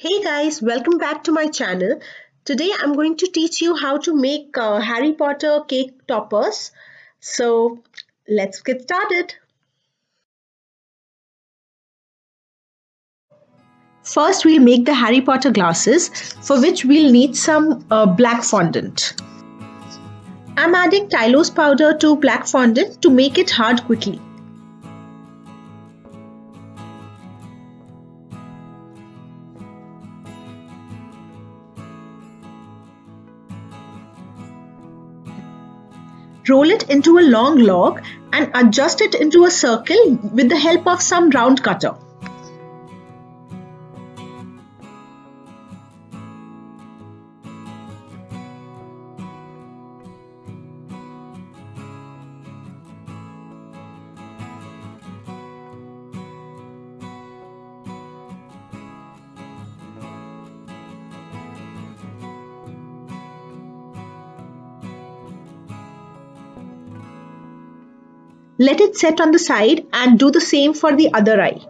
Hey guys, welcome back to my channel. Today I'm going to teach you how to make Harry Potter cake toppers. So let's get started. First we'll make the Harry Potter glasses, for which we'll need some black fondant. I'm adding Tylose powder to black fondant to make it hard quickly. Roll it into a long log and adjust it into a circle with the help of some round cutter. Let it set on the side and do the same for the other eye.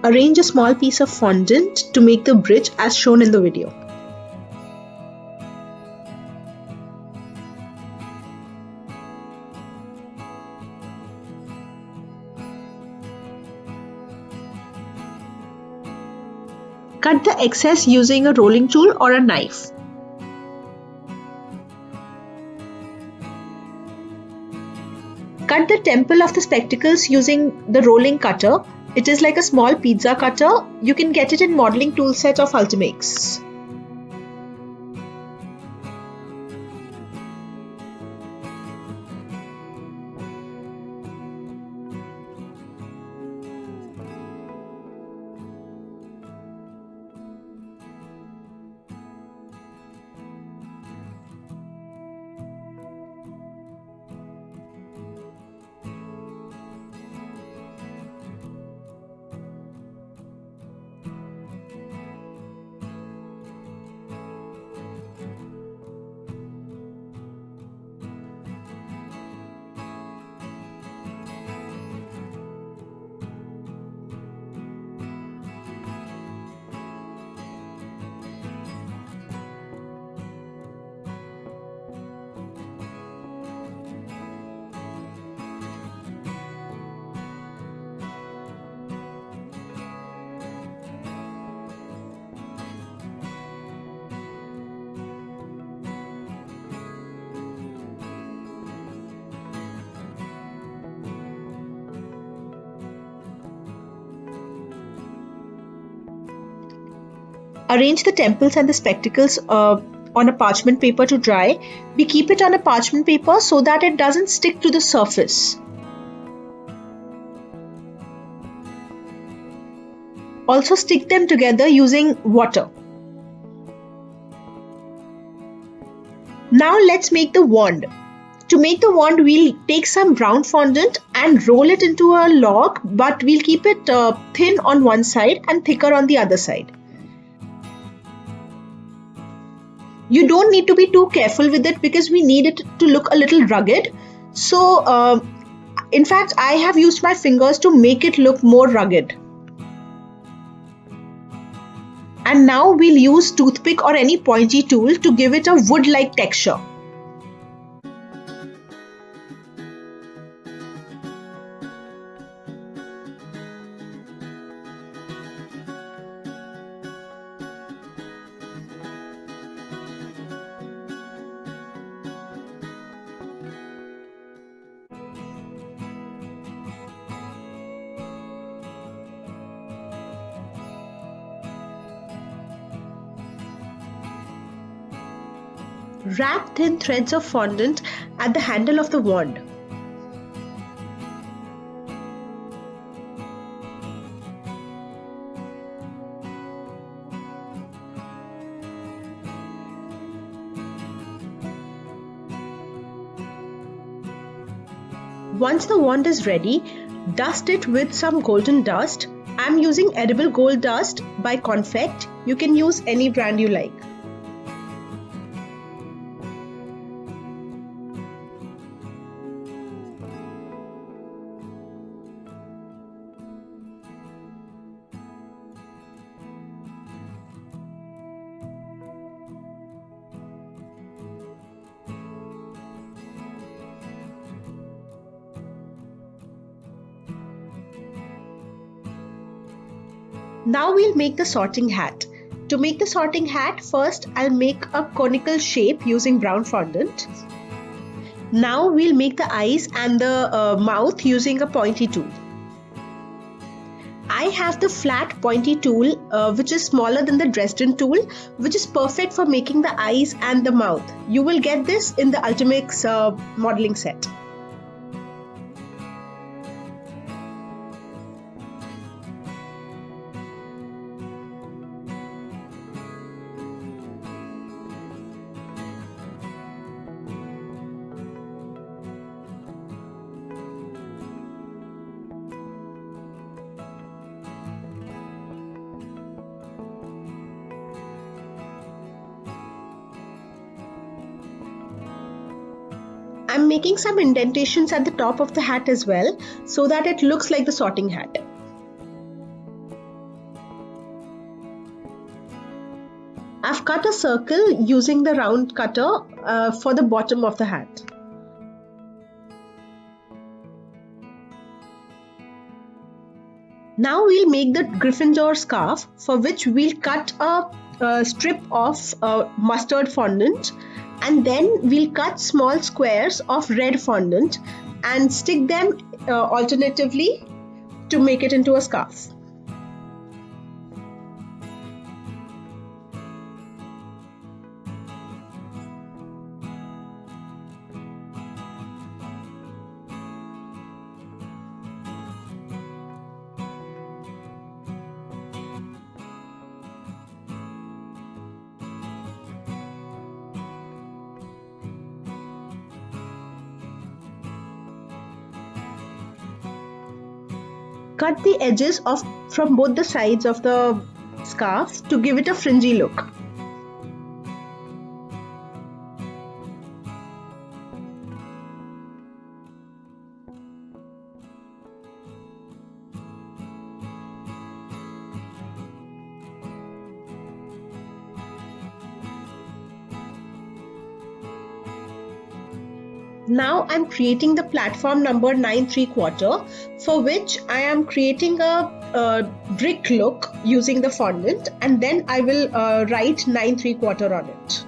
Arrange a small piece of fondant to make the bridge as shown in the video. Cut the excess using a rolling tool or a knife. Cut the temple of the spectacles using the rolling cutter. It is like a small pizza cutter. You can get it in modeling tool set of Ultimates. Arrange the temples and the spectacles on a parchment paper to dry. We keep it on a parchment paper so that it doesn't stick to the surface. Also stick them together using water. Now let's make the wand. To make the wand, we'll take some brown fondant and roll it into a log, but we'll keep it thin on one side and thicker on the other side. You don't need to be too careful with it because we need it to look a little rugged. So, in fact, I have used my fingers to make it look more rugged. And now we'll use toothpick or any pointy tool to give it a wood-like texture. Wrap thin threads of fondant at the handle of the wand. Once the wand is ready, dust it with some golden dust. I'm using edible gold dust by Confect. You can use any brand you like. Now we'll make the sorting hat. To make the sorting hat, first I'll make a conical shape using brown fondant. Now we'll make the eyes and the mouth using a pointy tool. I have the flat pointy tool which is smaller than the Dresden tool, which is perfect for making the eyes and the mouth. You will get this in the Ultimix modeling set. I'm making some indentations at the top of the hat as well, so that it looks like the sorting hat. I've cut a circle using the round cutter for the bottom of the hat. Now we'll make the Gryffindor scarf, for which we'll cut a strip of mustard fondant, and then we'll cut small squares of red fondant and stick them alternatively to make it into a scarf. Cut the edges off from both the sides of the scarf to give it a fringy look. Now I'm creating the platform number 9 3/4, for which I am creating a brick look using the fondant, and then I will write 9 3/4 on it.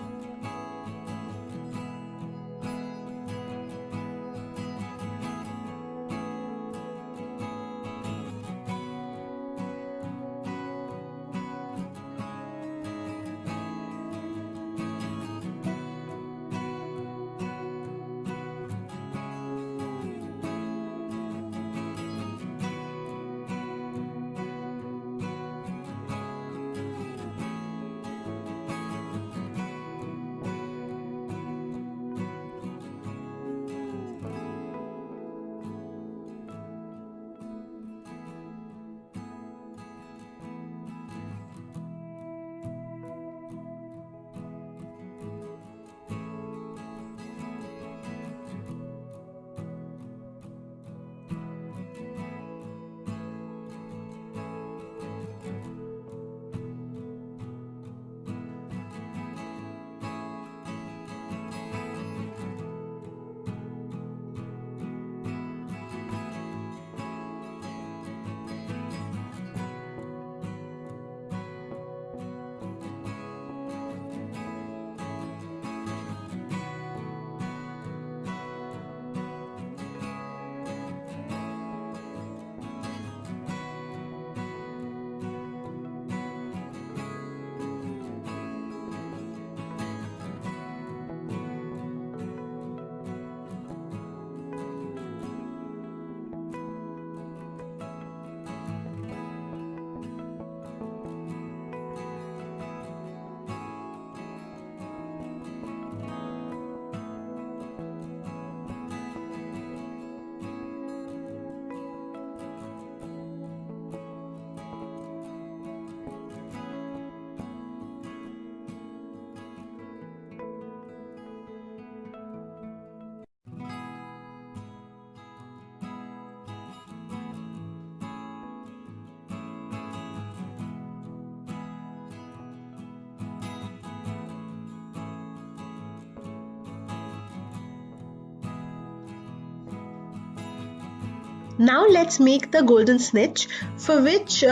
Now let's make the golden snitch, for which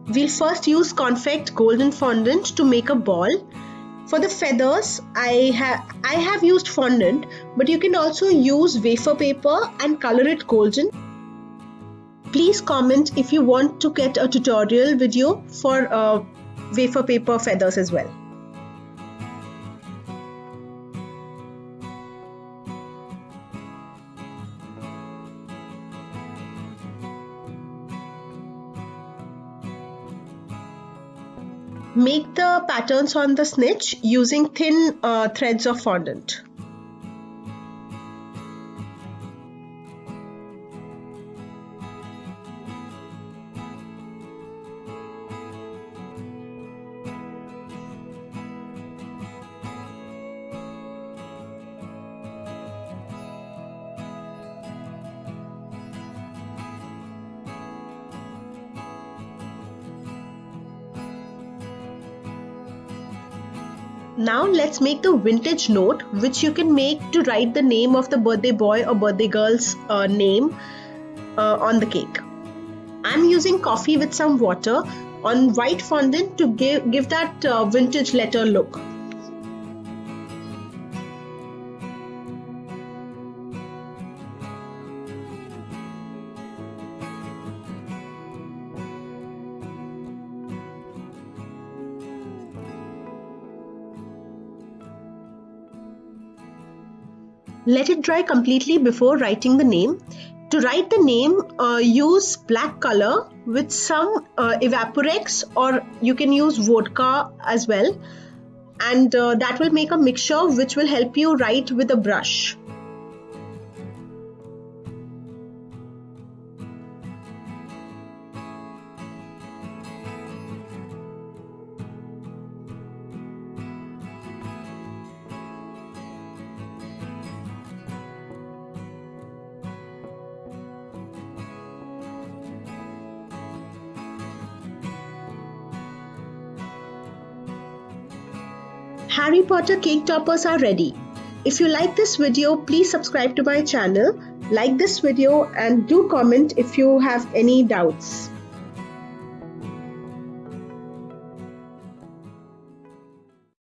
We'll first use confect golden fondant to make a ball. For the feathers, I have used fondant, but you can also use wafer paper and color it golden. Please comment if you want to get a tutorial video for wafer paper feathers as well. Make the patterns on the snitch using thin threads of fondant. Now let's make the vintage note, which you can make to write the name of the birthday boy or birthday girl's name on the cake. I'm using coffee with some water on white fondant to give that vintage letter look. Let it dry completely before writing the name. To write the name, use black color with some evaporex, or you can use vodka as well, and that will make a mixture which will help you write with a brush. Harry Potter cake toppers are ready. If you like this video, please subscribe to my channel, like this video, and do comment if you have any doubts.